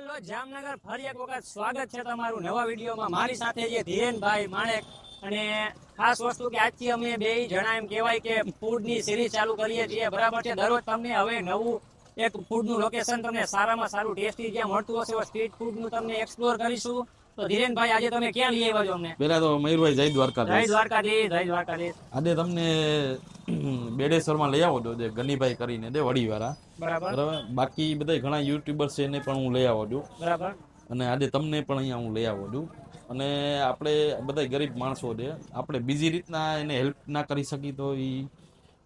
Hello Jamnagar ફરી એક વખત સ્વાગત છે તમારું નવા વિડીયોમાં. મારી સાથે છે ધીરેનભાઈ માણેક. અને ખાસ વસ્તુ કે આજથી અમે બે જણા એમ કહેવાય કે ફૂડની સિરીઝ ચાલુ કરીએ છીએ, બરાબર છે. દરરોજ તમને હવે નવું એક ફૂડનું લોકેશન તમને સારામાં સારું ટેસ્ટી જ્યાં મળતું હશે એવા સ્ટ્રીટ ફૂડનું તમને એક્સપ્લોર કરીશું. તો ધીરેનભાઈ આજે તમે ક્યાં લઈ આવ્યા છો અમને? પેલા તો મયુરભાઈ જય દ્વારકાધીશ. જય દ્વારકાધીશ, જય દ્વારકાધીશ. આજે તમને બેડેશ્વરમાં લઈ આવો છો જે ગનીભાઈ કરીને દે વડીવાળા, બરાબર. બાકી બધા ઘણા યુટ્યુબર્સ છે એને પણ હું લઈ આવો છું. બરાબર. અને આજે તમને પણ અહીંયા હું લઈ આવો છું. અને આપણે બધા ગરીબ માણસો છે, આપણે બીજી રીતના એને હેલ્પ ના કરી શકી તો એ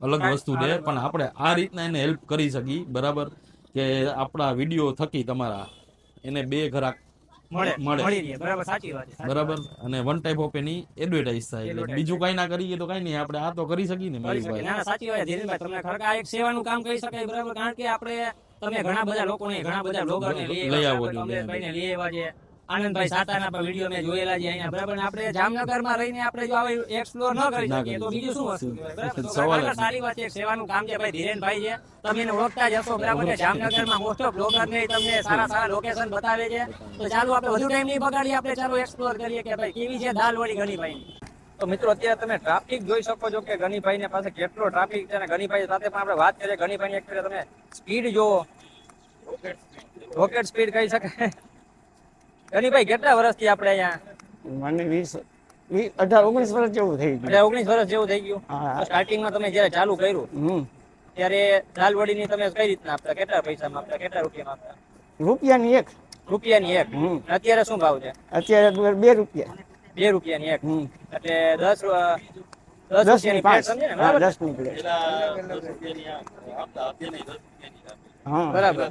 અલગ વસ્તુ છે, પણ આપણે આ રીતના એને હેલ્પ કરી શકી, બરાબર, કે આપણા વિડીયો થકી તમારા એને બે ઘરાક મળે, બરાબર, સાચી વાત છે. બરાબર. અને one type of any advertise થાય, એટલે બીજું કઈ ના કરીએ તો કઈ નહીં, આપણે આ તો કરી શકીએ ને મયુરભાઈ. ના સાચી વાત ધીરેનભાઈ, તમને ખરેખર એક સેવાનું કામ કરી શકાય, બરાબર. કારણ કે આપણે તમે ઘણા બધા લોકોને ઘણા બધા બ્લોગરને લઈ આવો છો, કમલેશભાઈને લઈ આવ્યા છે, આનંદભાઈ સાતાના પણ વિડીયો મેં જોયેલા છે અહીંયા, બરાબર. આપણે જામનગરમાં રહીને આપણે જો આવે એક્સપ્લોર ન કરી શકીએ તો બીજું શું વસ્તુ કહેવાય, બરાબર. સારી વાત છે, સેવાનું કામ છે ભાઈ ધીરેનભાઈ છે. તમે એને ઓળખતા જ હશો, બરાબર. જામનગરમાં મોસ્ટ ઓફ બ્લોગર ને તમને સારા સારા લોકેશન બતાવે છે. તો ચાલો આપણે વધુ ટાઈમ નહીં બગાડીએ, આપણે ચાલો એક્સપ્લોર કરીએ કે ભાઈ કેવી છે દાલવડી ગનીભાઈ. તો મિત્રો અત્યારે તમે ટ્રાફિક જોઈ શકો છો કે ગનીભાઈ ને પાસે કેટલો ટ્રાફિક છે, અને ગનીભાઈ સાથે પણ આપણે વાત કરીએ. ગનીભાઈ ની એક તમે સ્પીડ જોવો, રોકેટ સ્પીડ કહી શકાય. ગનીભાઈ કેટલા વર્ષથી આપણે અહીંયા? મને 18-19 વર્ષ જેવું થઈ ગયું. 19 વર્ષ જેવું થઈ ગયું. સ્ટાર્ટિંગમાં તમે જયારે ચાલુ કર્યું ત્યારે દાલવડી ની તમે કઈ રીતના આપતા, કેટલા પૈસામાં આપતા, કેટલા રૂપિયામાં આપતા? રૂપિયાની એક. રૂપિયાની એક. અત્યારે શું ભાવ છે? અત્યારે 2 રૂપિયા. 2 રૂપિયાની એક. એટલે 10 રૂપિયાની 5. સમજે ને? 10 ની પ્લેટ. બરાબર.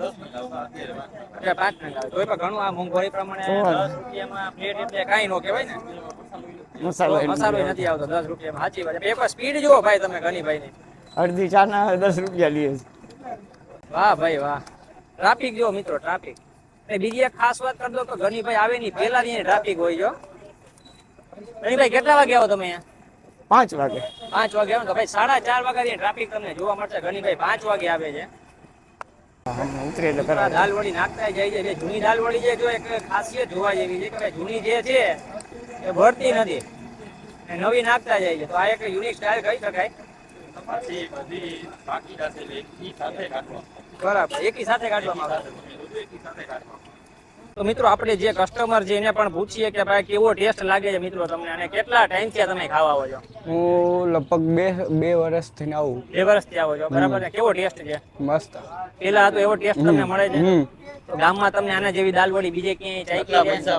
એટલે 5 ના તો પણ ઘણું આ મોંઘવારી પ્રમાણે 10 રૂપિયામાં પ્લેટ એટલે કાઈ નો કહેવાય ને. મસાલો નથી આવતો 10 રૂપિયામાં. સાચી વાત છે. પેપર સ્પીડ જુઓ ભાઈ તમે ગનીભાઈ ની. અડધી ચા ના 10 રૂપિયા લઈએ. વાહ ભાઈ વાહ. ટ્રાફિક જો મિત્રો, ટ્રાફિક. અને બીજી એક ખાસ વાત કરી દો તો ગનીભાઈ આવે ની પહેલા ની ટ્રાફિક હોય જો. ગનીભાઈ કેટલા વાગે આવો તમે અહીંયા? 5 વાગે. 5 વાગે આવો તો ભાઈ 4:30 વાગ્યાથી ટ્રાફિક તમને જોવા મળશે. ગનીભાઈ 5 વાગે આવે છે. ઉતરે એટલે કરા દાલવડી નાખતા જાય છે. જૂની દાલવડી છે જો એક ખાસિયત જોવા જેવી છે કે જૂની જે છે એ ભરતી નથી, નવી નાખતા જાય છે. તો આ એક યુનિક સ્ટાઇલ કહી શકાય. બરાબર, એકી સાથે કાઢવામાં આવે. તો મિત્રો આપણે જે કસ્ટમર છે એને પણ પૂછીએ કે ભાઈ કેવો ટેસ્ટ લાગે છે મિત્રો તમને, અને કેટલા ટાઈમ થી તમે ખાવા આવો છો? હું લગભગ 2 વર્ષથી આવું. 2 વર્ષથી આવો છો, બરાબર. ને કેવો ટેસ્ટ છે? મસ્ત. પેલા તો એવો ટેસ્ટ તમને મળે છે? તો ગામમાં તમને આના જેવી દાલવડી બીજે ક્યાંય ચાખી છે?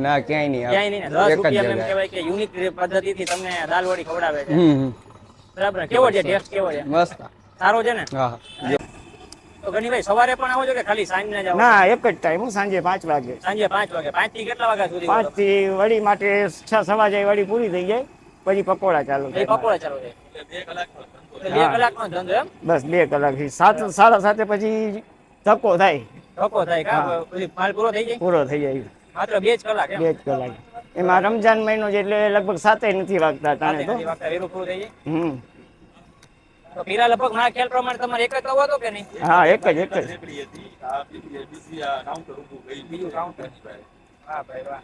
ના ક્યાંય નહીં. ક્યાંય નહીં. 10 રૂપિયા એમ કહેવાય કે યુનિક પદ્ધતિથી તમને દાલવડી ખવડાવે છે, બરાબર. કેવો છે ટેસ્ટ? કેવો છે? મસ્ત, સારો છે ને? હા. તો ગનીભાઈ સવારે પણ આવો છો કે ખાલી સાંજના જ આવો? ના, એક જ ટાઈમ. હું સાંજે 5 વાગે. સાંજે 5 વાગે. 5 થી કેટલા વાગ્યા સુધી? 5 થી વડી માટે 6 સવા જાય, વડી પૂરી થઈ જાય પછી પકોડા ચાલુ એ પકોડા ચાલુ થાય. 2 કલાકનો ધંધો એમ? બસ 2 કલાક થી 7:30 પછી ધક્કો થાય. ધક્કો થાય કા? પછી માલ પૂરો થઈ જાય? પૂરો થઈ જાય. માત્ર 2 જ કલાક એમ? 2 જ કલાક. એમાં રમજાન મહિનો છે એટલે લગભગ 7 નથી વાગતા તાણે તો. વેરું પૂરું થઈ જાય. તો પીરા લગભગ મારા ખ્યાલ પ્રમાણે તમારે એક જ તવો હતો કે નહીં? હા, એક જ. બીજું કાઉન્ટર. હા ભાઈ વાહ.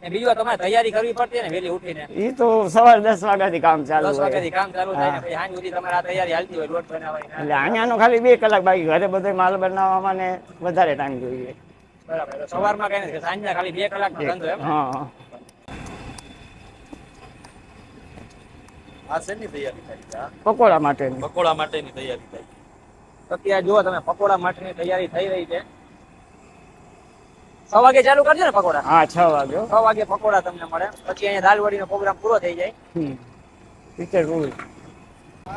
ને બીજું તમારે તૈયારી કરવી પડતી ને વેલી ઉઠીને? એ તો સવારે 10 વાગ્યાથી કામ ચાલુ 10 હોય. વાગ્યાથી કામ ચાલુ થાય ને પછી સાંજ સુધી તમારે આ તૈયારી હાલતી હોય લોટ બનાવવાની. એટલે અહીંયાનો ખાલી 2 કલાક, બાકી ઘરે બધો માલ બનાવવામાં ને વધારે ટાઈમ જોઈએ. બરાબર. તો સવારમાં કઈ નથી, સાંજના ખાલી 2 કલાકનો ધંધો એમ? હા. આ શેની તૈયારી થાય? પકોડા માટે. પકોડા માટેની તૈયારી થાય. અત્યારે જુઓ તમે પકોડા માટેની તૈયારી થઈ રહી છે. 6 વાગે ચાલુ કરજો ને પકોડા? હા, 6 વાગે. 6 વાગે પકોડા તમને મળે. પછી અહીંયા દાલવડીનો પ્રોગ્રામ પૂરો થઈ જાય. Teacher rule.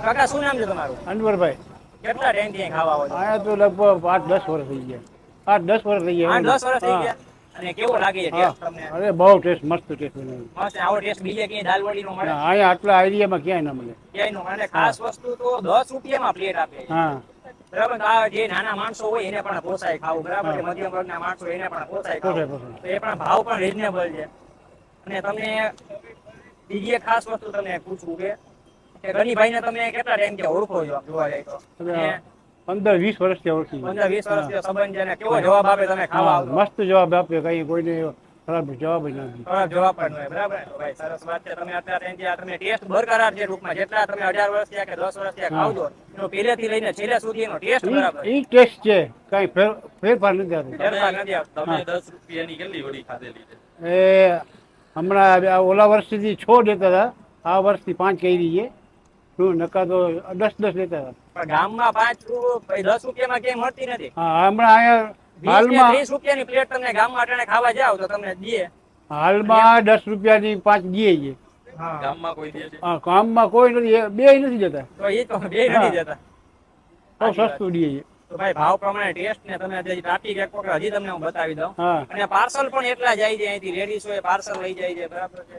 કાકા શું નામ છે તમારું? અનવરભાઈ. કેટલા ટાઈમથી અહીં ખાવા આવો છો? અહીંયા તો લગભગ 8-10 વર્ષ થઈ ગયા. 8-10 વર્ષ થઈ ગયા. 8-10 વર્ષ થઈ ગયા. અને કેવો લાગે છે ટેસ્ટ તમને? અરે બહુ ટેસ્ટ, મસ્ત ટેસ્ટ. મસ્ત. આવો ટેસ્ટ બીજે ક્યાંય દાલવડીનો મળે? અહીંયા આટલા એરિયામાં ક્યાંય ના મળે. ક્યાંય નો. અને ખાસ વસ્તુ તો 10 રૂપિયામાં પ્લેટ આપે છે. હા, બરાબર. આ જે નાના માણસો હોય એને પણ પોસાય ખાવું, બરાબર. મધ્યમ વર્ગના માણસો એને પણ પોસાય ખાવું. તો એ પણ ભાવ પણ રીઝનેબલ છે. અને તમને બીજી એક ખાસ વસ્તુ તમને પૂછવું કે ગનીભાઈને તમે કેટલા ટાઈમથી ઓળખો છો જોવા જાય તો? 15-20 વર્ષથી ઓળખી 15-20 વર્ષથી સંબંધ છે ને કેવો જવાબ આપે તમે ખાવા આવતો મસ્ત જવાબ આપે, કઈ કોઈને ખરાબ જવાબ જ નથી. ખરાબ જવાબ પણ હોય બરાબર ને? તો ભાઈ સરસ વાત છે. તમે અત્યારે અહીંથી આ તમે ટેસ્ટ બરકરાર છે ટૂંકમાં, જેટલા તમે 18 વર્ષ થયા કે 10 વર્ષ થયા ખાવજો એનો પહેલેથી લઈને છેલ્લે સુધીનો ટેસ્ટ બરાબર ઈ ટેસ્ટ છે, કઈ ફેરફાર નથી આવતો. ફેરફાર નથી આવતો. તમે 10 રૂપિયાની કેટલી વડી ખાધેલી છે? એ હમણાં આ ઓલા વર્ષથી 6 દેતા હતા, આ વર્ષથી 5 કરી છે. શું નકા તો 10 લેતા હતા. પણ ગામમાં 10 રૂપિયામાં ક્યાંય મળતી નથી. હા, હમણાં અહીંયા 20 કે હાલમાં 30 રૂપિયાની પ્લેટ તમને ગામમાં અટાણે ખાવા જાવ તો તમને દે. હાલમાં 10 રૂપિયાની 5 દે છે. ગામમાં કોઈ દે છે? હા, ગામમાં કોઈ નથી, બે નથી જતા, તો એ તો બે નથી જતા. બહુ સસ્તું દે છે. તો ભાઈ ભાવ પ્રમાણે ટેસ્ટ ને તમે હજી ટ્રાફિક એક વખત હજી તમને હું બતાવી દઉં. હા, અને પાર્સલ પણ એટલા જાય છે અહીંથી, લેડીઝ હોય પાર્સલ લઈ જાય છે બરાબર છે.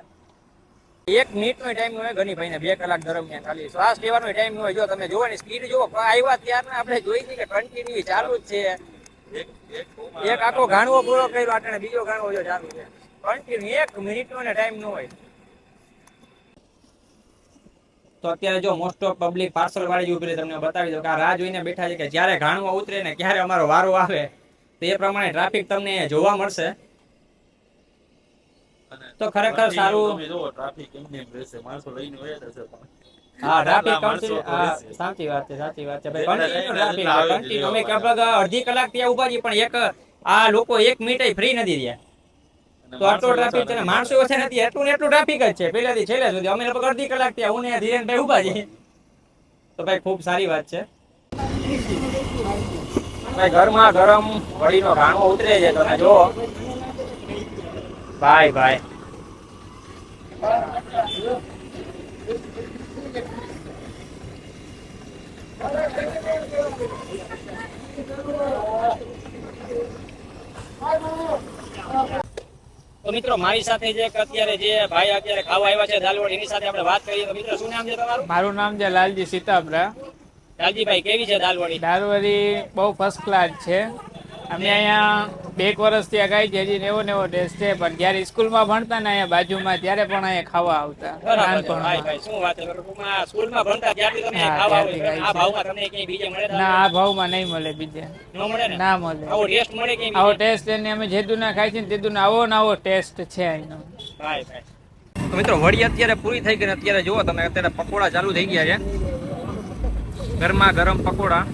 1 મિનિટનો ટાઈમ હોય ગણી ભાઈને, 2 કલાક દરમિયાન ખાલી શ્વાસ લેવાનો ટાઈમ હોય. જો તમે જોવાની સ્પીડ જુઓ, આવ્યા ત્યારના આપણે જોઈ છે કે કન્ટિન્યુ ચાલુ જ છે. એક આખો ગાણવો પૂરો કર્યો આટણે બીજો ગાણવો જો ચાલુ છે કન્ટિન્યુ. 1 મિનિટનો ટાઈમ ન હોય. તો અત્યારે જો મોસ્ટ ઓફ પબ્લિક પાર્સલ વાળી જ ઉભી રહી. તમને બતાવી દો કે આ રાહ જોઈને બેઠા છે કે જ્યારે ગાણવો ઉતરે ને ક્યારે અમારો વારો આવે, તો એ પ્રમાણે ટ્રાફિક તમને જોવા મળશે. તો ખરેખર સારું. તમે જોવો ટ્રાફિક એમને એમ રહેશે, માણસો લઈને વયા જશે પણ હા, ટ્રાફિક માણસો તો રહેશે. સાચી વાત છે, સાચી વાત છે ભાઈ. કન્ટિન્યુ ટ્રાફિક હોય, કન્ટિન્યુ. અમે લગભગ અડધી કલાક ત્યાં ઉભા છીએ પણ એક આ લોકો 1 મિનિટ ફ્રી નથી રહ્યા. તો આટલો ટ્રાફિક છે ને માણસો ઓછા નથી, એટલું ને એટલું ટ્રાફિક જ છે પહેલાથી છેલ્લે સુધી. અમે લગભગ અડધી કલાક ત્યાં હું ને ધીરેનભાઈ ઉભા છીએ. તો ભાઈ ખૂબ સારી વાત છે ભાઈ. ગરમા ગરમ વડીનો ઘાણો ઉતરે છે તમે જો ભાઈ. ભાઈ તો મિત્રો મારી સાથે જે અત્યારે જે ભાઈ અત્યારે ખાવા આવ્યા છે દાલવડી, એની સાથે આપણે વાત કરીએ. તો મિત્રો શું નામ છે તમારું? મારું નામ છે લાલજી સીતાપરા. લાલજીભાઈ કેવી છે દાલવડી? દાળવડી બહુ ફર્સ્ટ ક્લાસ છે. અમે અહીંયા 2 વર્ષ ત્યાં ખાઈ છે, હજી નેવો ટેસ્ટ છે. પણ જ્યારે સ્કૂલમાં ભણતા ને અહીંયા બાજુમાં, ત્યારે પણ અહીંયા ખાવા આવતા. બરાબર છે ભાઈ. ભાઈ શું વાત છે, ટૂંકમાં સ્કૂલમાં ભણતા ત્યારથી તમે હા, ખાવા ત્યારથી આવો. આ ભાવમાં તમને ક્યાંય બીજે મળે? ના, આ ભાવમાં નહીં મળે બીજે, ન મળે ને? ના મળે. આવો ટેસ્ટ મળે કે આવો ટેસ્ટ એને અમે જેદુના ખાઈ છે ને તેદુના આવો ને આવો ટેસ્ટ છે અહીંનો. ભાઈ ભાઈ. તો મિત્રો વડી અત્યારે પૂરી થઈ ગઈ ને અત્યારે જુઓ તમે, અત્યારે પકોડા ચાલુ થઈ ગયા છે. ગરમા ગરમ પકોડા.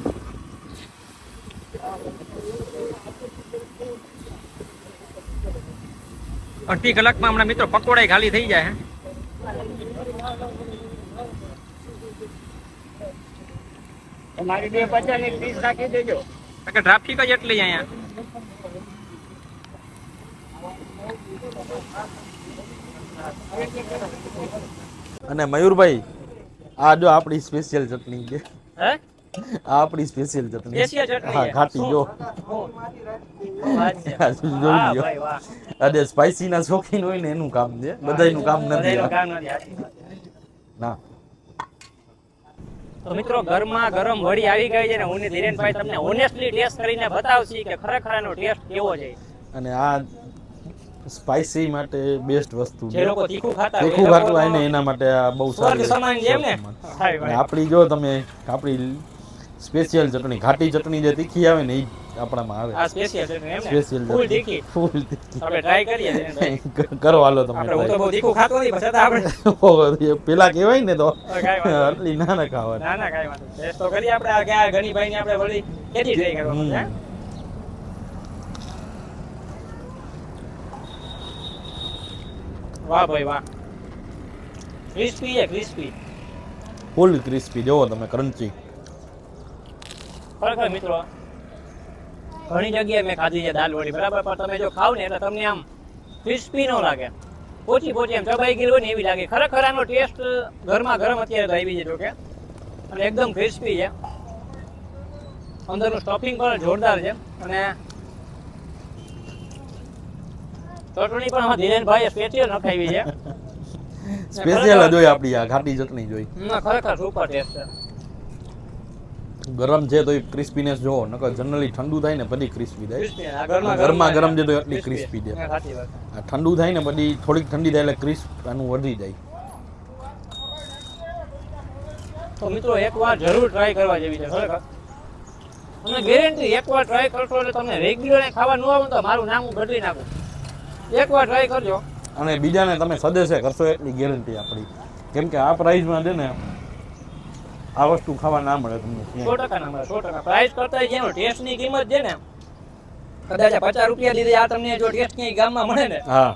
અડધી કલાકમાં હમણાં મિત્રો પકોડા ખાલી થઈ જાય. તમારી 250 ની પીસ રાખી દેજો. ટ્રાફિક જ એટલી અહીંયા. અને મયુરભાઈ, આ જો આપણી સ્પેશિયલ ચટણી છે. હે? આ આપણી સ્પેશિયલ ચટણી. સ્પેશિયલ ચટણી હા, છે? ઘાટી જો. વાત છે. જોઈ વાહ લ્યો. ભાઈ વાહ. અને સ્પાઈસી ના શોખીન હોય ને એનું કામ છે, બધાયનું કામ નથી. બધાયનું કામ નથી, સાચી વાત છે. ના, તો મિત્રો ગરમા ગરમ વડી આવી ગઈ છે ને હું ને ધીરેનભાઈ તમને ઓનેસ્ટલી ટેસ્ટ કરીને બતાવશી કે ખરેખર એનો ટેસ્ટ કેવો છે. અને આ સ્પાઈસી માટે બેસ્ટ વસ્તુ જે છે. લોકો તીખું ખાતા હોય, તીખું એ ખાતું હોય લોકોનો ને એના માટે આ બહુ સ્વર્ગ સારી સમાન છે એમ ને? વસ્તુ. હાય અને ભાઈ. આપણી જો તમે આપણી સ્પેશિયલ ચટણી, ઘાટી ચટણી જે તીખી આવે ને એ આપણામાં આવે. આ સ્પેશિયલ છે એમ ને? સ્પેશિયલ ફૂલ તીખી. ફૂલ તીખી. આપણે ટ્રાય કરીએ ધીરેનભાઈ. કરો હાલો તમે આપણે હું તો try. બહુ તીખું ખાતો નથી પણ છતાં આપણે પેલા કહેવાય ને તો કાંઈ વાંધો નહીં. આટલી ના ના ખાવા. ના ના કાંઈ વાંધો નહીં. ટેસ્ટ તો કરીએ આપણે. આ કે આ ઘણી ભાઈને આપણે વળી કેથી ટ્રાય કરવાનું છે? વાહ ભાઈ વાહ. ક્રિસ્પી છે, ક્રિસ્પી. ફૂલ ક્રિસ્પી જોવો તમે, ક્રન્ચી. ખરેખર મિત્રો ઘણી જગ્યાએ મેં ખાધી છે દાલ વડી બરાબર, પણ તમે જો ખાવ ને એટલે તમને આમ ક્રિસ્પી ન લાગે, પોચી પોચી એમ ચબાઈ ગયેલી હોય ને એવી લાગે. ખરેખર આનો ટેસ્ટ ગરમા ગરમ અત્યારે તો આવી છે જોકે, અને એકદમ ક્રિસ્પી છે. અંદરનું સ્ટફિંગ પણ જોરદાર છે. અને ચટણી પણ આમાં ધીરેનભાઈએ સ્પેશિયલ નખાવી છે. સ્પેશિયલ જ હોય આપણી આ ઘાટી ચટણી જોઈ. ખરેખર સુપર ટેસ્ટ છે. ગરમ છે તો એ ક્રિસ્પીનેસ જોવો, નકર જનરલી ઠંડુ થાય ને પછી ક્રિસ્પી થાય. Crispy. આ ગરમા ગરમા ગરમ છે તો crispy. એટલી ક્રિસ્પી છે. હા, સાચી વાત. આ ઠંડુ થાય ને પછી થોડીક ઠંડી થાય એટલે ક્રિસ્પ આનું વધી જાય. તો મિત્રો એકવાર જરૂર ટ્રાય કરવા જેવી છે ખરેખર. અને ગેરંટી એકવાર ટ્રાય કરશો એટલે તમને રેગ્યુલર ખાવા ન આવે ને તો મારું નામ હું બદલી નાખું. એકવાર ટ્રાય કરજો. અને બીજાને તમે સજેસ્ટ કરશો એટલી ગેરંટી આપણી, કેમ કે આ પ્રાઇસમાં છે ને આ વસ્તુ ખાવા ના મળે તમને ક્યાંય. 100% ના મળે, 100%. પ્રાઇસ કરતા જેનો ટેસ્ટની કિંમત છે ને, કદાચ આ 50 રૂપિયા દીધી આ તમને જો ટેસ્ટ ક્યાંય ગામમાં મળે ને હા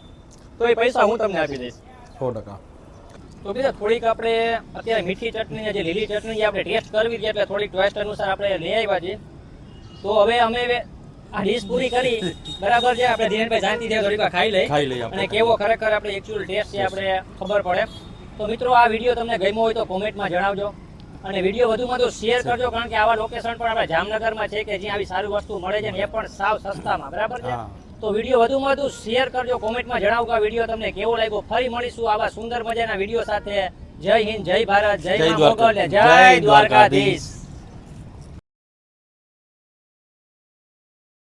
તો એ પૈસા હું તમને આપી દઈશ. 100%. તો બીજા થોડીક આપણે અત્યારે મીઠી ચટણી જે લીલી ચટણી જે આપણે ટેસ્ટ કરવી છે એટલે થોડીક ટેસ્ટ અનુસાર આપણે લઈ આવ્યા છીએ. તો હવે અમે આ ડીશ પૂરી કરી બરાબર છે. આપણે ધીરેનભાઈ શાંતિ થી થોડીક વાર ખાઈ લઈ આપણે. અને કેવો ખરેખર આપણે એકચ્યુઅલ ટેસ્ટ છે આપણે ખબર પડે. તો મિત્રો આ વિડીયો તમને ગમ્યો હોય તો કોમેન્ટમાં જણાવજો અને વિડીયો વધુમાં વધુ શેર કરજો, કારણ કે આવા લોકેશન પણ આપણા જામનગરમાં છે કે જ્યાં આવી સારી વસ્તુ મળે છે ને એ પણ સાવ સસ્તામાં. બરાબર છે. હા. તો વિડીયો વધુમાં વધુ શેર કરજો, કોમેન્ટમાં જણાવો કે આ વિડીયો તમને કેવો લાગ્યો. ફરી મળીશું આવા સુંદર મજાના વિડીયો સાથે. જય હિન્દ, જય ભારત, જય મા મોગલ, જય દ્વારકાધીશ.